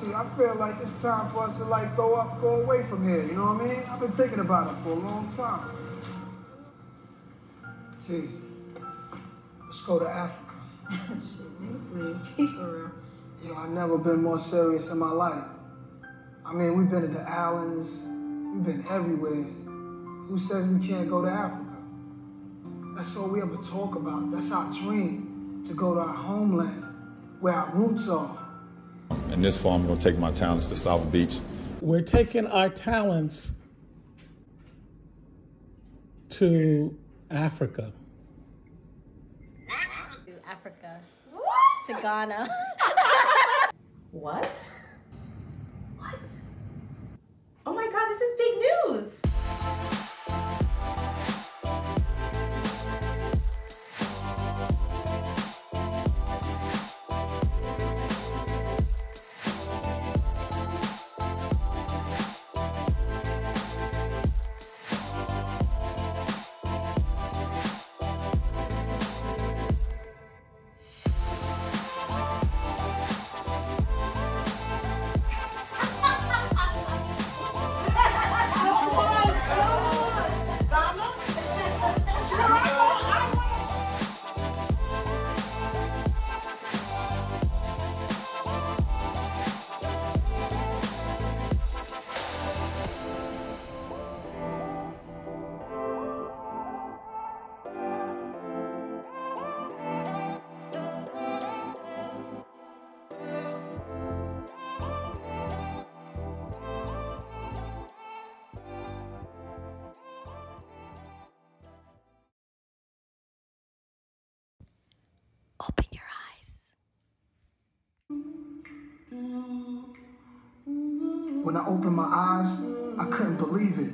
me, I feel like it's time for us to like go away from here, you know what I mean? I've been thinking about it for a long time. T, let's go to Africa. Shit, nigga, please, be for real. Yo, I've never been more serious in my life. I mean, we've been to the islands, we've been everywhere. Who says we can't go to Africa? That's all we ever talk about. That's our dream, to go to our homeland, where our roots are. In this fall, I'm going to take my talents to South Beach. We're taking our talents to Africa. What? To Africa. What? To Ghana. What? What? Oh my God, this is big news. Open your eyes. When I opened my eyes, I couldn't believe it.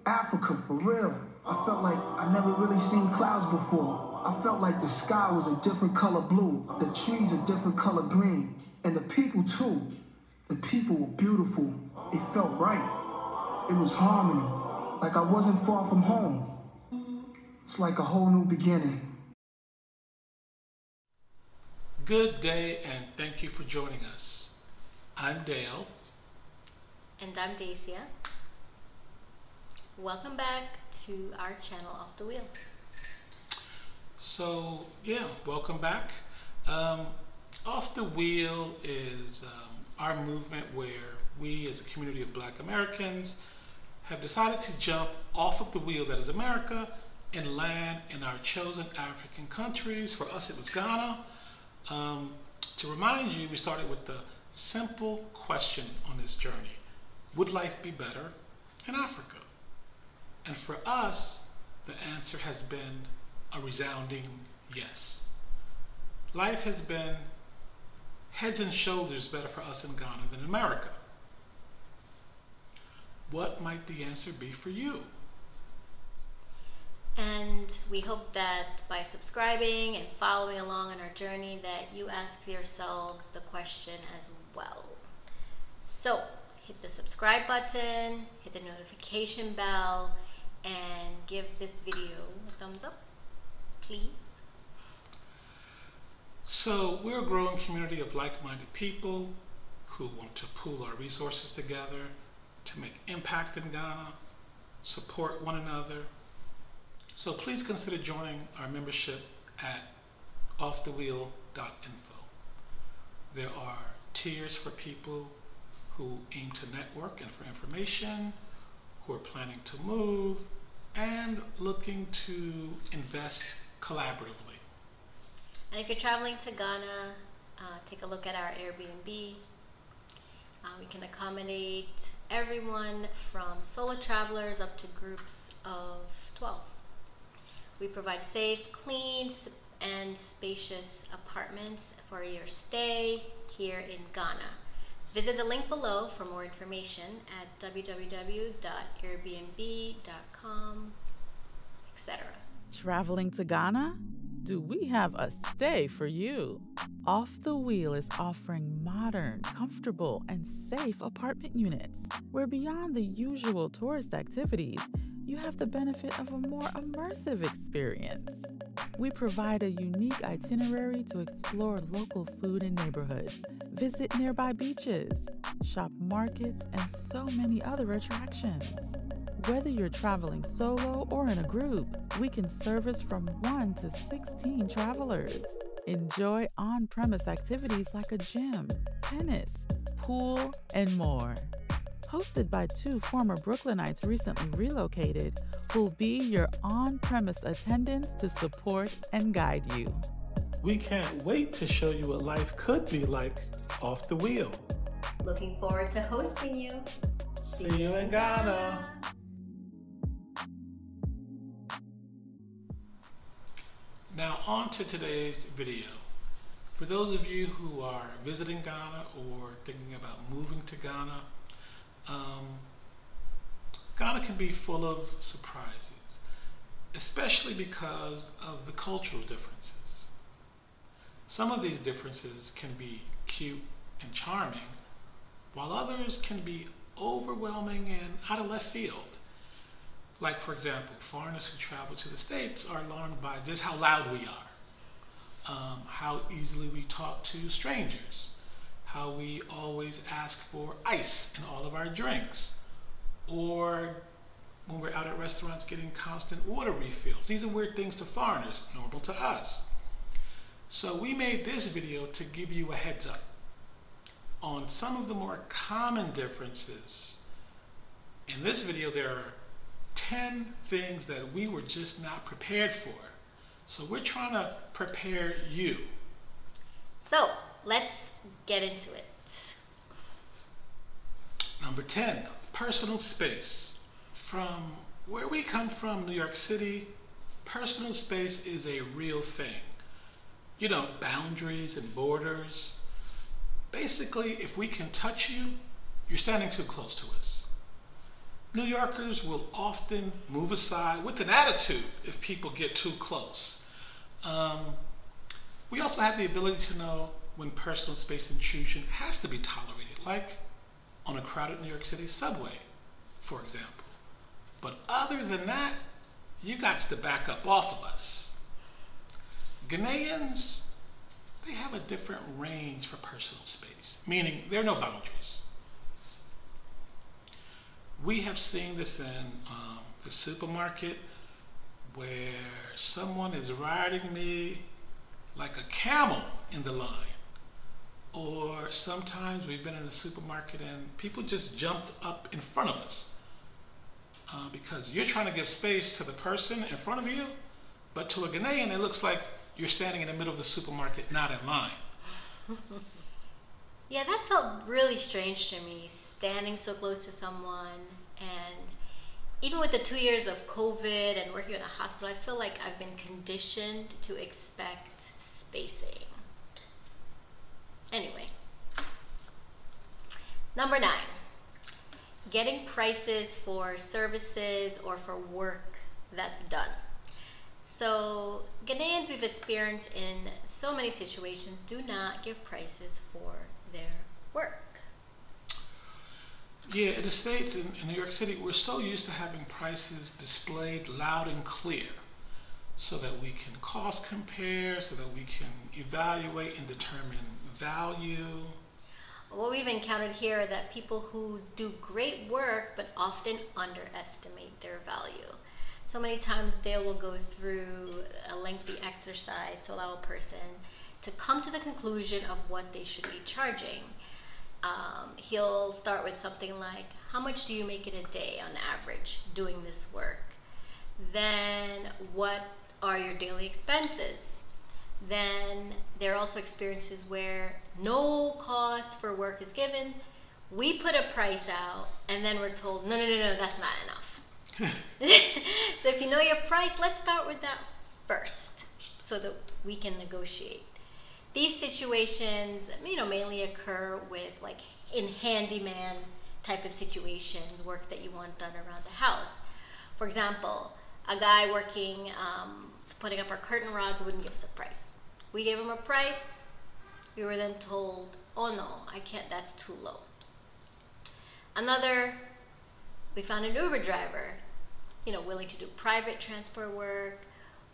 Africa, for real. I felt like I never really seen clouds before. I felt like the sky was a different color blue, the trees a different color green, and the people too. The people were beautiful. It felt right. It was harmony, like I wasn't far from home. It's like a whole new beginning. Good day, and thank you for joining us. I'm Dale. And I'm Dacia. Welcome back to our channel, Off the Wheel. So, yeah, welcome back. Off the Wheel is our movement where we, as a community of Black Americans, have decided to jump off of the wheel that is America and land in our chosen African countries. For us, it was Ghana. To remind you, we started with the simple question on this journey: would life be better in Africa? And for us, the answer has been a resounding yes. Life has been heads and shoulders better for us in Ghana than in America. What might the answer be for you? And we hope that by subscribing and following along on our journey that you ask yourselves the question as well. So hit the subscribe button, hit the notification bell, and give this video a thumbs up, please. So we're a growing community of like-minded people who want to pool our resources together to make impact in Ghana, support one another. So please consider joining our membership at offthewheel.info. There are tiers for people who aim to network and for information, who are planning to move, and looking to invest collaboratively. And if you're traveling to Ghana, take a look at our Airbnb. We can accommodate everyone from solo travelers up to groups of 12. We provide safe, clean, and spacious apartments for your stay here in Ghana. Visit the link below for more information at www.airbnb.com, etc. Traveling to Ghana? Do we have a stay for you? Off the Wheel is offering modern, comfortable, and safe apartment units, where beyond the usual tourist activities, you have the benefit of a more immersive experience. We provide a unique itinerary to explore local food and neighborhoods, visit nearby beaches, shop markets, and so many other attractions. Whether you're traveling solo or in a group, we can service from 1 to 16 travelers. Enjoy on-premise activities like a gym, tennis, pool, and more. Hosted by 2 former Brooklynites recently relocated, who'll be your on-premise attendants to support and guide you. We can't wait to show you what life could be like off the wheel. Looking forward to hosting you. See you in Ghana. Now on to today's video. For those of you who are visiting Ghana or thinking about moving to Ghana, Ghana can be full of surprises, especially because of the cultural differences. Some of these differences can be cute and charming, while others can be overwhelming and out of left field. Like, for example, foreigners who travel to the States are alarmed by just how loud we are, how easily we talk to strangers, how we always ask for ice in all of our drinks, or when we're out at restaurants getting constant water refills. These are weird things to foreigners, normal to us. So we made this video to give you a heads up on some of the more common differences. In this video, there are 10 things that we were just not prepared for. So we're trying to prepare you. So let's get into it. Number 10, personal space. From where we come from, New York City, personal space is a real thing. You know, boundaries and borders. Basically, if we can touch you, you're standing too close to us. New Yorkers will often move aside with an attitude if people get too close. We also have the ability to know when personal space intrusion has to be tolerated, like on a crowded New York City subway, for example. But other than that, you got to back up off of us. Ghanaians, they have a different range for personal space, meaning there are no boundaries. We have seen this in the supermarket where someone is riding me like a camel in the line. Or sometimes we've been in a supermarket and people just jumped up in front of us because you're trying to give space to the person in front of you, but to a Ghanaian, it looks like you're standing in the middle of the supermarket, not in line. Yeah, that felt really strange to me, standing so close to someone. And even with the 2 years of COVID and working in a hospital, I feel like I've been conditioned to expect spacing. Anyway, number 9, getting prices for services or for work that's done. So Ghanaians we've experienced in so many situations do not give prices for their work. Yeah, in the States, in New York City, we're so used to having prices displayed loud and clear so that we can cost compare, so that we can evaluate and determine value. What we've encountered here are that people who do great work but often underestimate their value. So many times they will go through a lengthy exercise to allow a person to come to the conclusion of what they should be charging. He'll start with something like, how much do you make it a day on average doing this work? Then what are your daily expenses? Then there are also experiences where no cost for work is given. We put a price out and then we're told, no, that's not enough. So if you know your price, let's start with that first so that we can negotiate. These situations, mainly occur with like in handyman type of situations, work that you want done around the house. For example, a guy working, putting up our curtain rods wouldn't give us a price. We gave him a price. We were then told, oh no, I can't, that's too low. Another, we found an Uber driver. willing to do private transport work.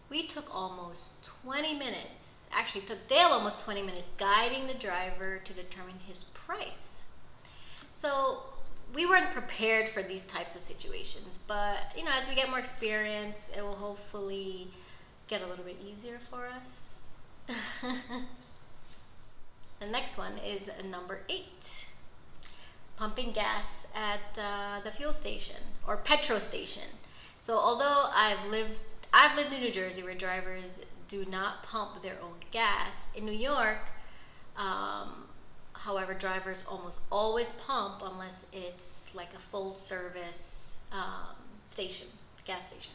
We took almost 20 minutes, actually it took Dale almost 20 minutes guiding the driver to determine his price. So we weren't prepared for these types of situations, but as we get more experience, it will hopefully get a little bit easier for us. The next one is number 8. Pumping gas at the fuel station or petrol station. So although I've lived in New Jersey where drivers do not pump their own gas, in New York, however, drivers almost always pump unless it's like a full service gas station.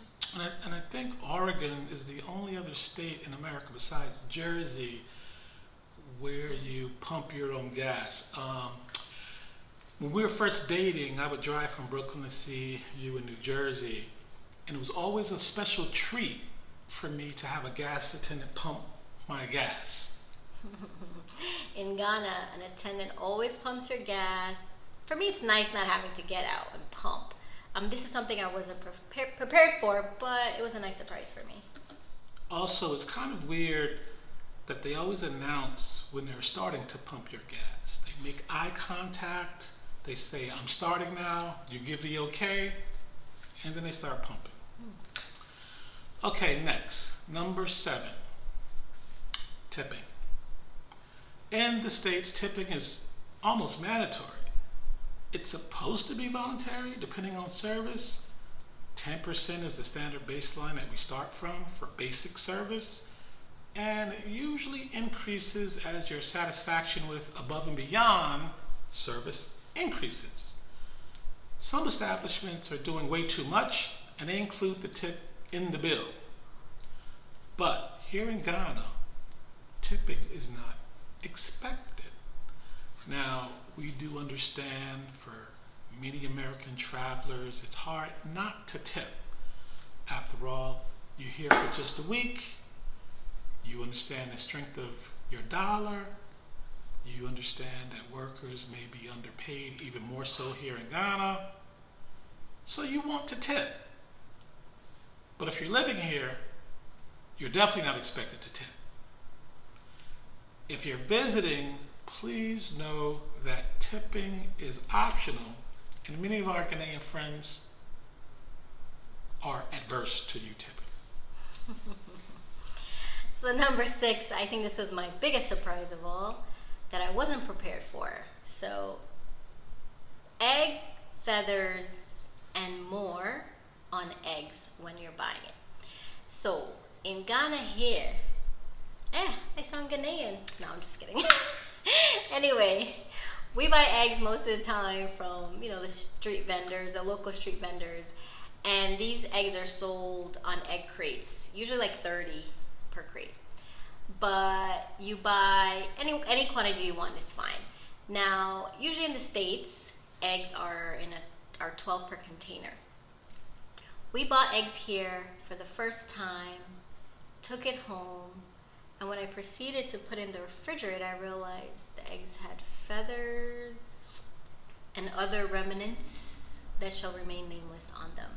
And I think Oregon is the only other state in America besides Jersey where you pump your own gas. When we were first dating, I would drive from Brooklyn to see you in New Jersey, and it was always a special treat for me to have a gas attendant pump my gas. In Ghana, an attendant always pumps your gas. For me, it's nice not having to get out and pump. This is something I wasn't prepared for, but it was a nice surprise for me. Also, it's kind of weird that they always announce when they're starting to pump your gas. They make eye contact, they say, "I'm starting now," you give the okay, and then they start pumping. Okay, next, number 7, tipping. In the States, tipping is almost mandatory. It's supposed to be voluntary, depending on service. 10% is the standard baseline that we start from for basic service, and it usually increases as your satisfaction with above and beyond service increases. Some establishments are doing way too much, and they include the tip in the bill. But here in Ghana, tipping is not expected. Now, we do understand for many American travelers, it's hard not to tip. After all, you're here for just a week. You understand the strength of your dollar. You understand that workers may be underpaid, even more so here in Ghana. So you want to tip. But if you're living here, you're definitely not expected to tip. If you're visiting, please know that tipping is optional, and many of our Ghanaian friends are adverse to you tipping. So number 6, I think this was my biggest surprise of all that I wasn't prepared for. So egg, feathers, and more on eggs when you're buying it. So in Ghana here, I sound Ghanaian. No, I'm just kidding. Anyway, we buy eggs most of the time from, the street vendors, the local street vendors, and these eggs are sold on egg crates, usually like 30 per crate. But you buy any quantity you want is fine. Now, usually in the States, eggs are 12 per container. We bought eggs here for the first time, took it home, and when I proceeded to put in the refrigerator, I realized the eggs had feathers and other remnants that shall remain nameless on them.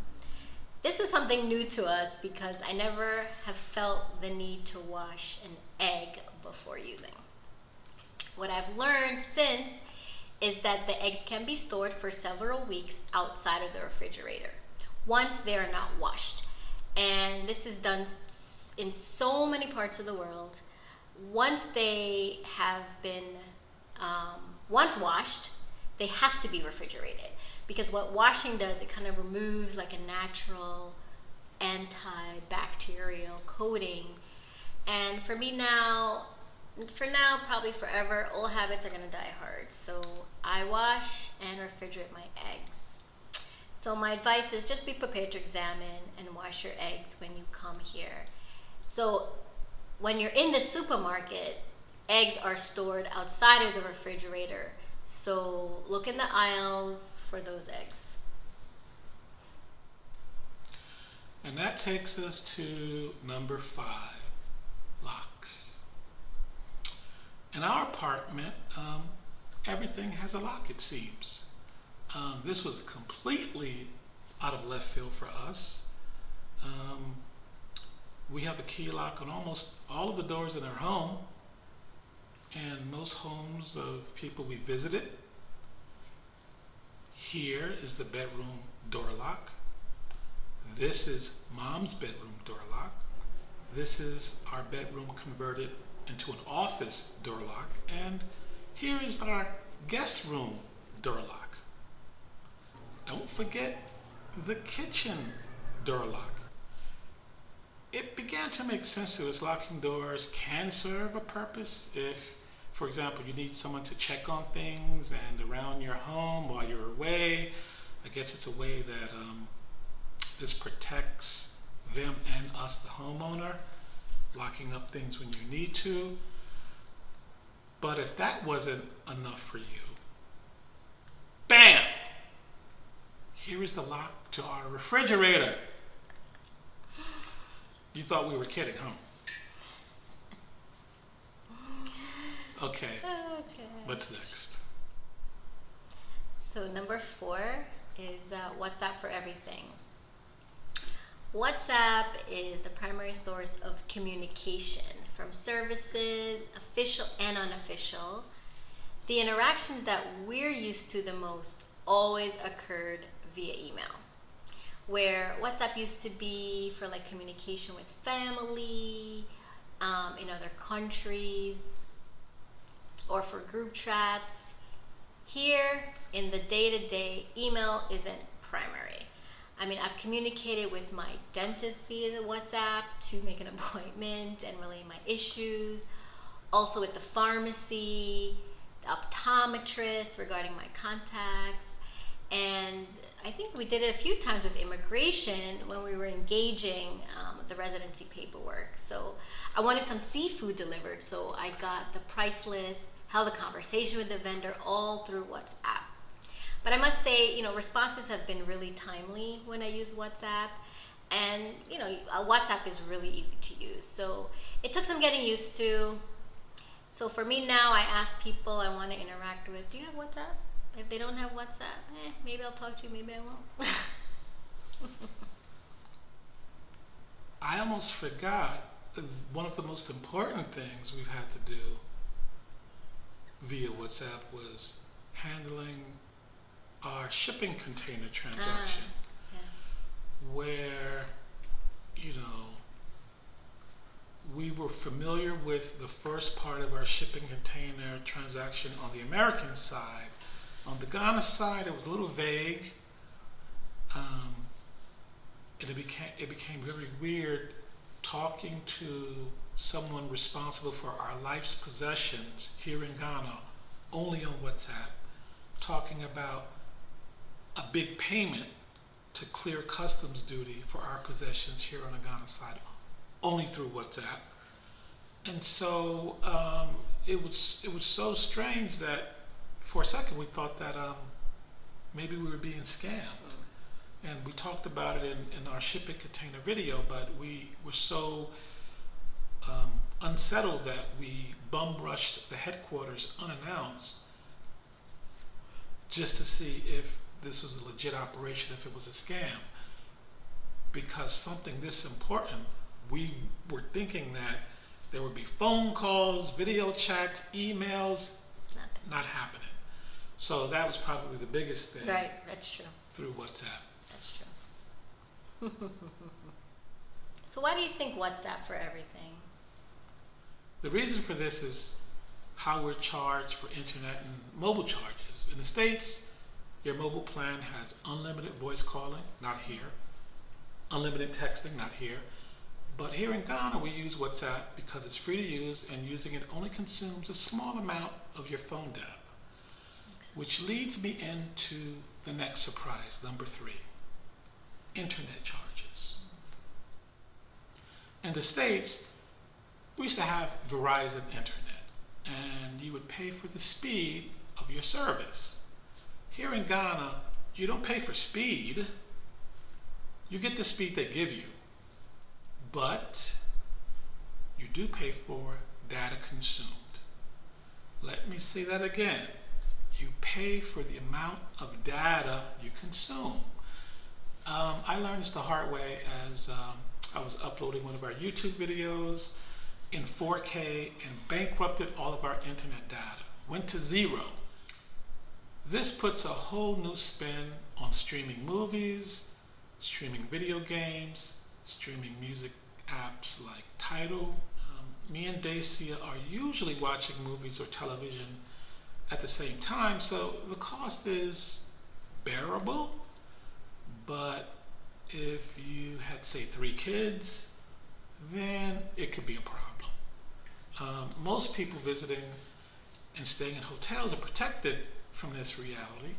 This was something new to us because I never have felt the need to wash an egg before using. What I've learned since is that the eggs can be stored for several weeks outside of the refrigerator once they are not washed. And this is done in so many parts of the world. Once they have been, once washed, they have to be refrigerated, because what washing does, it kind of removes like a natural antibacterial coating. And for me now, probably forever, old habits are gonna die hard. So I wash and refrigerate my eggs. So my advice is just be prepared to examine and wash your eggs when you come here. So when you're in the supermarket, eggs are stored outside of the refrigerator. So look in the aisles for those eggs. And that takes us to number 5, locks. In our apartment, everything has a lock, it seems. This was completely out of left field for us. We have a key lock on almost all of the doors in our home, and most homes of people we visited. Here is the bedroom door lock. This is mom's bedroom door lock. This is our bedroom converted into an office door lock. And here is our guest room door lock. Don't forget the kitchen door lock. It began to make sense to us. Locking doors can serve a purpose if, for example, you need someone to check on things and around your home while you're away. I guess it's a way that this protects them and us, the homeowner, locking up things when you need to. But if that wasn't enough for you, bam! Here is the lock to our refrigerator. You thought we were kidding, huh? Okay. What's next? So number 4 is WhatsApp for everything. WhatsApp is the primary source of communication from services, official and unofficial. The interactions that we're used to the most always occurred via email, where WhatsApp used to be for like communication with family in other countries or for group chats. Here in the day-to-day, email isn't primary. I mean, I've communicated with my dentist via the WhatsApp to make an appointment and relay my issues. Also with the pharmacy, the optometrist regarding my contacts. And I think we did it a few times with immigration when we were engaging the residency paperwork. So I wanted some seafood delivered, so I got the price list, held a conversation with the vendor all through WhatsApp. But I must say, responses have been really timely when I use WhatsApp. And, WhatsApp is really easy to use. So it took some getting used to. So for me now, I ask people I want to interact with, do you have WhatsApp? If they don't have WhatsApp, maybe I'll talk to you, maybe I won't. I almost forgot one of the most important things we've had to do via WhatsApp was handling our shipping container transaction, where, we were familiar with the first part of our shipping container transaction on the American side. On the Ghana side, it was a little vague. It became very weird talking to someone responsible for our life's possessions here in Ghana, only on WhatsApp, talking about a big payment to clear customs duty for our possessions here on the Ghana side, only through WhatsApp. And so it was so strange that for a second we thought that maybe we were being scammed. And we talked about it in our shipping container video, but we were so unsettled that we bum rushed the headquarters unannounced just to see if this was a legit operation, if it was a scam. Because something this important, we were thinking that there would be phone calls, video chats, emails, not happening. So that was probably the biggest thing. Right, that's true. Through WhatsApp. That's true. So why do you think WhatsApp for everything? The reason for this is how we're charged for internet and mobile charges. In the States, your mobile plan has unlimited voice calling, not here. Unlimited texting, not here. But here in Ghana, we use WhatsApp because it's free to use, and using it only consumes a small amount of your phone data. Which leads me into the next surprise, number 3, internet charges. In the States, we used to have Verizon internet, and you would pay for the speed of your service. Here in Ghana, you don't pay for speed. You get the speed they give you. But you do pay for data consumed. Let me say that again. You pay for the amount of data you consume. I I learned this the hard way as I was uploading one of our YouTube videos in 4K and bankrupted all of our internet data. Went to zero. This puts a whole new spin on streaming movies, streaming video games, streaming music apps like Tidal. Me and Dacia are usually watching movies or television at the same time, so the cost is bearable. But if you had, say, 3 kids, then it could be a problem. Most people visiting and staying in hotels are protected from this reality,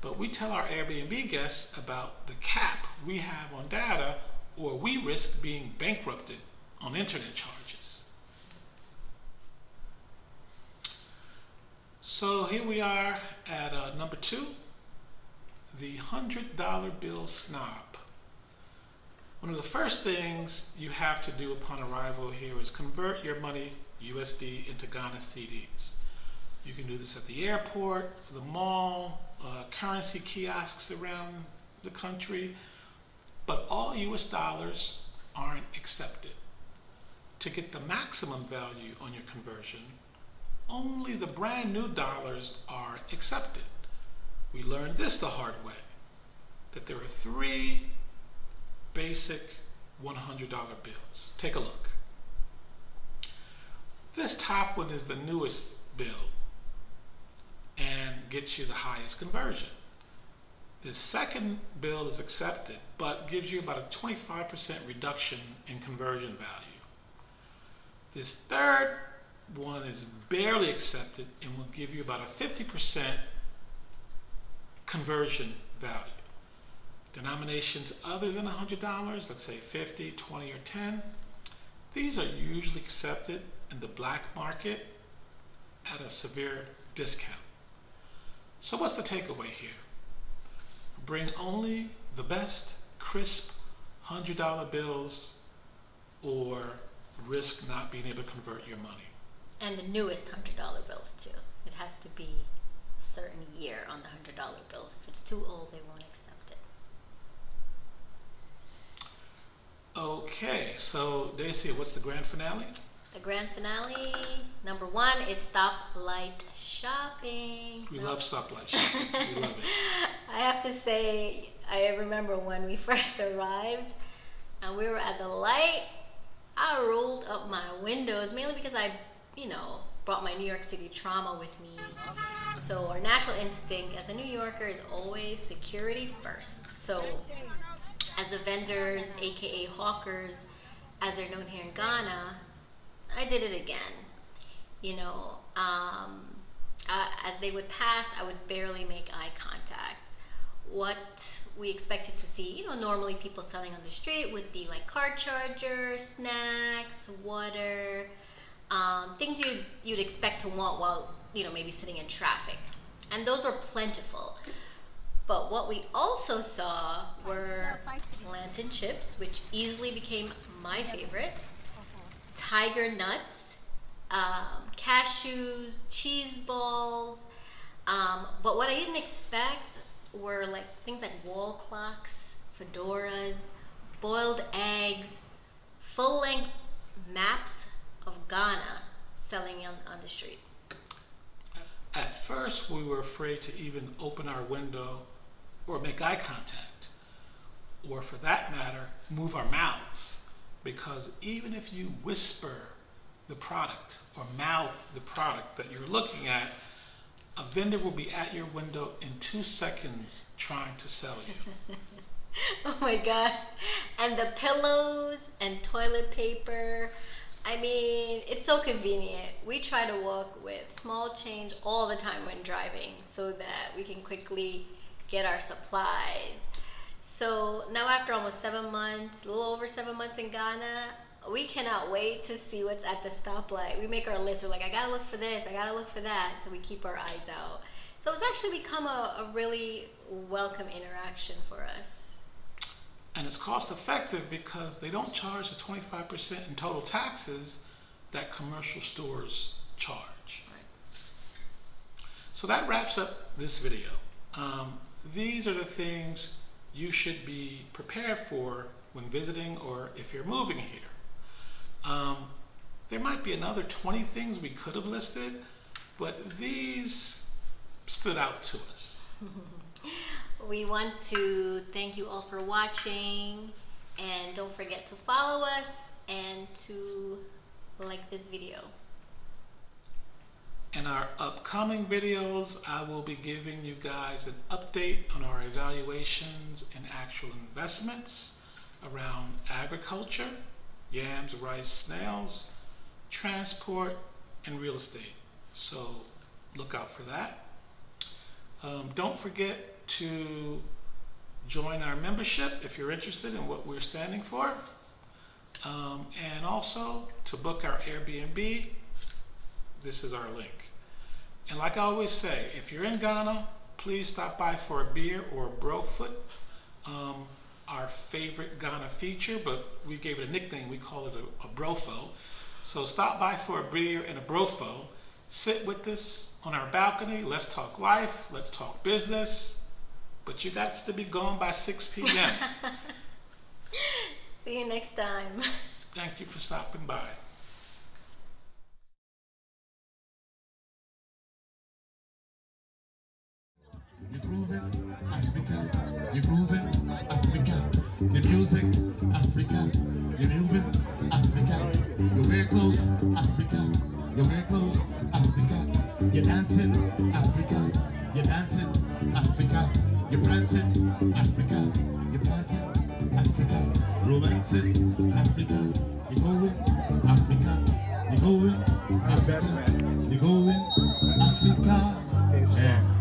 but we tell our Airbnb guests about the cap we have on data, or we risk being bankrupted on internet charges. So here we are at number 2, the $100 bill snob. One of the first things you have to do upon arrival here is convert your money, USD, into Ghana cedis. You can do this at the airport, the mall, currency kiosks around the country, but all US dollars aren't accepted. To get the maximum value on your conversion, only the brand new dollars are accepted. We learned this the hard way, that there are 3 basic $100 bills. Take a look. This top one is the newest bill and gets you the highest conversion. The second bill is accepted, but gives you about a 25% reduction in conversion value. This third one is barely accepted and will give you about a 50% conversion value. Denominations other than $100, let's say 50, 20, or 10, these are usually accepted in the black market at a severe discount. So what's the takeaway here? Bring only the best crisp $100 bills, or risk not being able to convert your money. And the newest $100 bills too. It has to be a certain year on the $100 bills. If it's too old, they won't accept it. Okay, so Dacia, what's the grand finale? The grand finale, number 1, is STOPLIGHT shopping. We love STOPLIGHT shopping. We love it. I have to say, I remember when we first arrived and we were at the light, I rolled up my windows, mainly because I, brought my New York City trauma with me. So our natural instinct as a New Yorker is always security first. So as the vendors, aka hawkers, as they're known here in Ghana, I did it again. As they would pass, I would barely make eye contact. What we expected to see, normally people selling on the street would be like car chargers, snacks, water, things you'd expect to want while, maybe sitting in traffic. And those were plentiful. But what we also saw were plantain chips, which easily became my favorite, tiger nuts, cashews, cheese balls. But what I didn't expect were things like wall clocks, fedoras, boiled eggs, full-length maps of Ghana selling on the street. At first, we were afraid to even open our window or make eye contact, or for that matter, move our mouths, because even if you whisper the product or mouth the product that you're looking at, a vendor will be at your window in 2 seconds trying to sell you. Oh my God. And the pillows and toilet paper. I mean, it's so convenient. We try to walk with small change all the time when driving so that we can quickly get our supplies. So now after almost 7 months, a little over 7 months in Ghana, we cannot wait to see what's at the stoplight. We make our list. We're like, I gotta look for this, I gotta look for that. So we keep our eyes out. So it's actually become a really welcome interaction for us. And it's cost effective because they don't charge the 25% in total taxes that commercial stores charge. Right. So that wraps up this video. These are the things you should be prepared for when visiting or if you're moving here. There might be another 20 things we could have listed, but these stood out to us. We want to thank you all for watching, and don't forget to follow us and to like this video. In our upcoming videos, I will be giving you guys an update on our evaluations and actual investments around agriculture, yams, rice, snails, transport, and real estate. So look out for that. Don't forget to join our membership if you're interested in what we're standing for. And also to book our Airbnb, this is our link. And like I always say, if you're in Ghana, please stop by for a beer or a brofoot, our favorite Ghana feature, but we gave it a nickname, we call it a brofo. So stop by for a beer and a brofo, sit with us on our balcony, let's talk life, let's talk business, but you got to be gone by 6 p.m. See you next time. Thank you for stopping by. You're grooving, Africa. You're grooving, Africa. The music, Africa. You're moving, Africa. You wear clothes, Africa. You wear clothes, Africa. You're dancing, Africa. You're dancing, Africa. You're prancing, Africa. You're prancing, Africa. Romancing, Africa. You're going, Africa. You're going, Africa. You're going, Africa. Yeah.